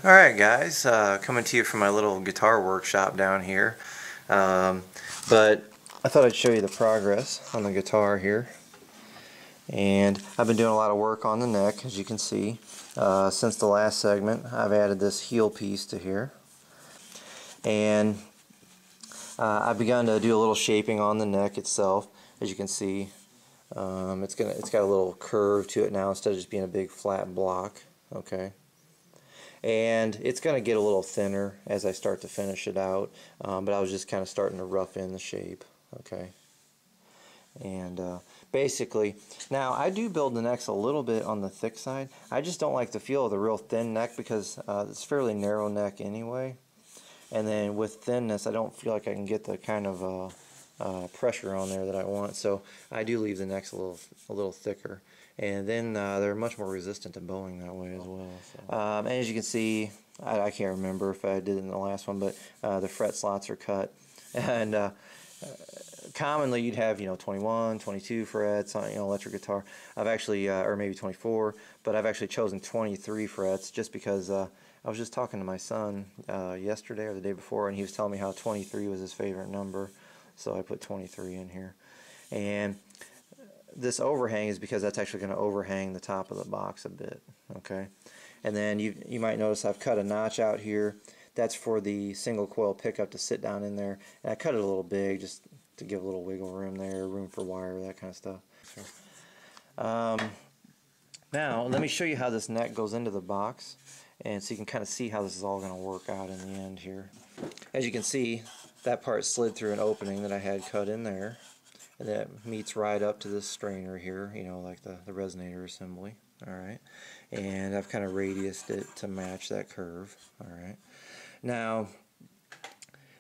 Alright guys, coming to you from my little guitar workshop down here. But I thought I'd show you the progress on the guitar here. And I've been doing a lot of work on the neck, as you can see. Since the last segment, I've added this heel piece to here. And I've begun to do a little shaping on the neck itself. As you can see, it's got a little curve to it now instead of just being a big flat block. Okay. And it's going to get a little thinner as I start to finish it out, but I was just kind of starting to rough in the shape. Okay. And basically, now I do build the necks a little bit on the thick side. I just don't like the feel of the real thin neck because it's fairly narrow neck anyway. And then with thinness, I don't feel like I can get the kind of pressure on there that I want. So I do leave the necks a little thicker. And then they're much more resistant to bowing that way as well. So. And as you can see, I can't remember if I did it in the last one, but the fret slots are cut. And commonly you'd have 21, 22 frets on electric guitar. I've actually, or maybe 24, but I've actually chosen 23 frets just because I was just talking to my son yesterday or the day before, and he was telling me how 23 was his favorite number, so I put 23 in here. And this overhang is because that's actually going to overhang the top of the box a bit. Okay, and then you might notice I've cut a notch out here. That's for the single coil pickup to sit down in there, and I cut it a little big just to give a little wiggle room there, room for wire, that kind of stuff. Now let me show you how this neck goes into the box, and so you can kind of see how this is all going to work out in the end here. As you can see, that part slid through an opening that I had cut in there, and that meets right up to this strainer here, like the resonator assembly. Alright, and I've kind of radiused it to match that curve. Alright, now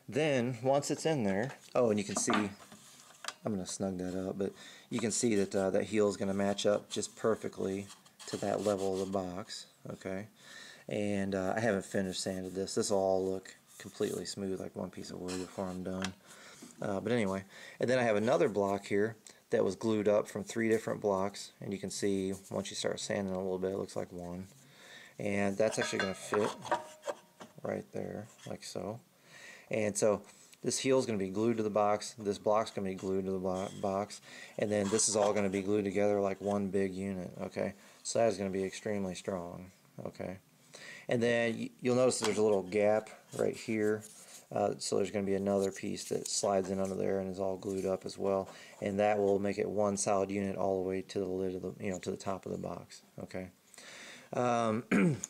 then once it's in there, oh, and you can see, I'm going to snug that up, but you can see that that heel is going to match up just perfectly to that level of the box. Okay, and I haven't finished sanded this. This will all look completely smooth like one piece of wood before I'm done. But anyway, and then I have another block here that was glued up from 3 different blocks, and you can see once you start sanding a little bit, it looks like one. And that's actually going to fit right there, like so. And so this heel is going to be glued to the box, this block's going to be glued to the box, and then this is all going to be glued together like one big unit. Okay, so that is going to be extremely strong. Okay, and then you'll notice there's a little gap right here. So there's going to be another piece that slides in under there and is all glued up as well, and that will make it one solid unit all the way to the lid of the, to the top of the box. Okay.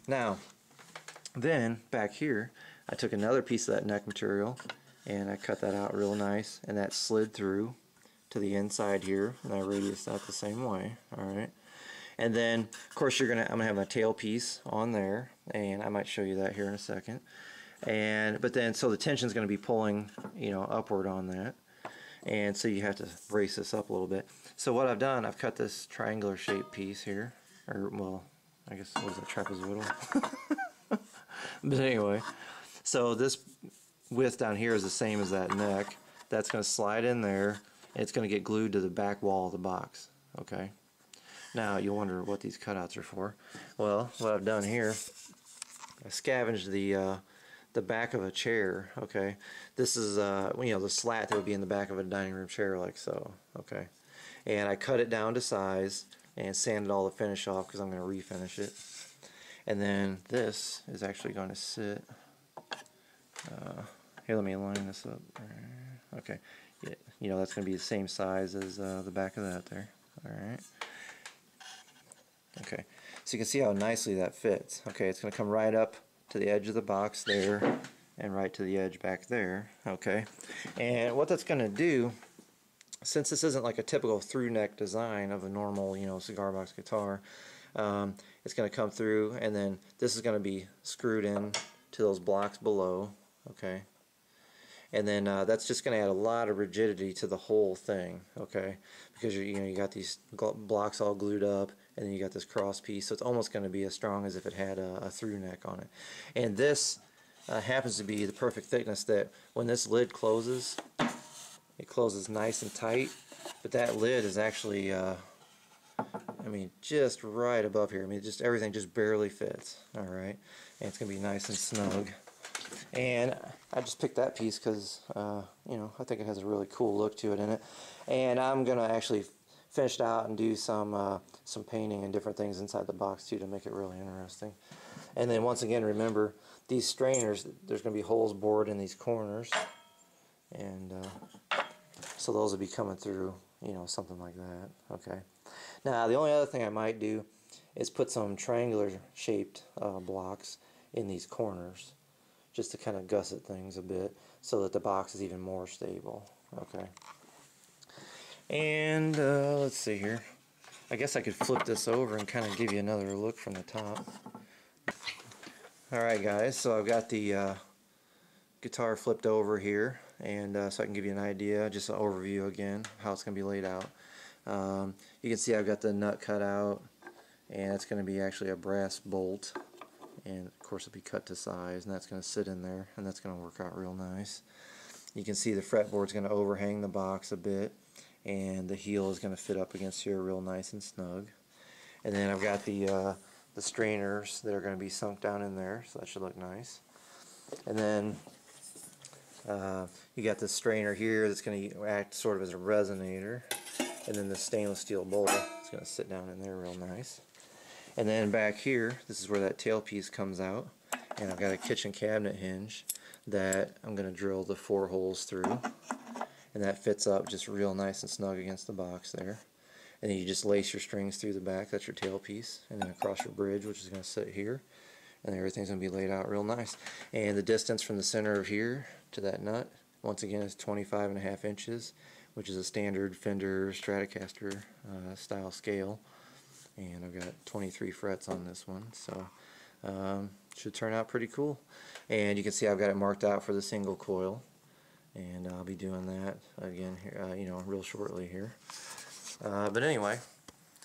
Now, then back here, I took another piece of that neck material and I cut that out real nice, and that slid through to the inside here, and I radiused that the same way. All right. And then, of course, I'm gonna have my tail piece on there, and I might show you that here in a second. But then so the tension is going to be pulling upward on that, and so you have to brace this up a little bit. So what I've done, I've cut this triangular shaped piece here, or well, I guess what is it, trapezoidal? But anyway, so this width down here is the same as that neck. That's going to slide in there, and it's going to get glued to the back wall of the box. Okay, now you'll wonder what these cutouts are for. Well, what I've done here, I scavenged the back of a chair. Okay, this is the slat that would be in the back of a dining room chair, like so. Okay, and I cut it down to size and sanded all the finish off because I'm going to refinish it. And then this is actually going to sit here, let me line this up. Okay, yeah, that's going to be the same size as the back of that there. Alright, okay, so you can see how nicely that fits. Okay, it's going to come right up to the edge of the box there, and right to the edge back there. Okay, and what that's going to do, since this isn't like a typical through neck design of a normal cigar box guitar, it's going to come through, and then this is going to be screwed in to those blocks below. Okay, and then that's just going to add a lot of rigidity to the whole thing. Okay, because you got these blocks all glued up, and then you got this cross piece, so it's almost going to be as strong as if it had a through neck on it. And this happens to be the perfect thickness that when this lid closes, it closes nice and tight, but that lid is actually I mean, just right above here. I mean, just everything just barely fits. All right, and it's gonna be nice and snug. And I just picked that piece because you know, I think it has a really cool look to it in it. And I'm gonna actually finish it out and do some painting and different things inside the box too to make it really interesting. And then once again, remember these strainers. There's gonna be holes bored in these corners, and so those will be coming through. You know, something like that. Okay. Now the only other thing I might do is put some triangular shaped blocks in these corners, just to kind of gusset things a bit so that the box is even more stable. Okay. And let's see here. I guess I could flip this over and kind of give you another look from the top. Alright guys, so I've got the guitar flipped over here, and so I can give you an idea, just an overview again, how it's going to be laid out. You can see I've got the nut cut out, and it's going to be actually a brass bolt, and of course it'll be cut to size, and that's going to sit in there, and that's going to work out real nice. You can see the fretboard's going to overhang the box a bit, and the heel is going to fit up against here real nice and snug. And then I've got the strainers that are going to be sunk down in there, so that should look nice. And then you got this strainer here that's going to act sort of as a resonator, and then the stainless steel bowl is going to sit down in there real nice. And then back here, this is where that tailpiece comes out, and I've got a kitchen cabinet hinge that I'm going to drill the 4 holes through, and that fits up just real nice and snug against the box there. And then you just lace your strings through the back, that's your tailpiece, and then across your bridge, which is going to sit here, and everything's going to be laid out real nice. And the distance from the center of here to that nut, once again, is 25.5 inches, which is a standard Fender Stratocaster style scale. And I've got 23 frets on this one, so should turn out pretty cool. And you can see I've got it marked out for the single coil, and I'll be doing that again here, you know, real shortly here. But anyway,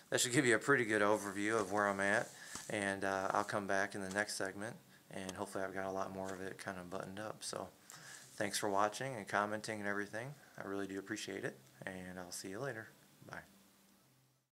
that should give you a pretty good overview of where I'm at, and I'll come back in the next segment, and hopefully I've got a lot more of it kind of buttoned up. So thanks for watching and commenting and everything. I really do appreciate it, and I'll see you later. Bye.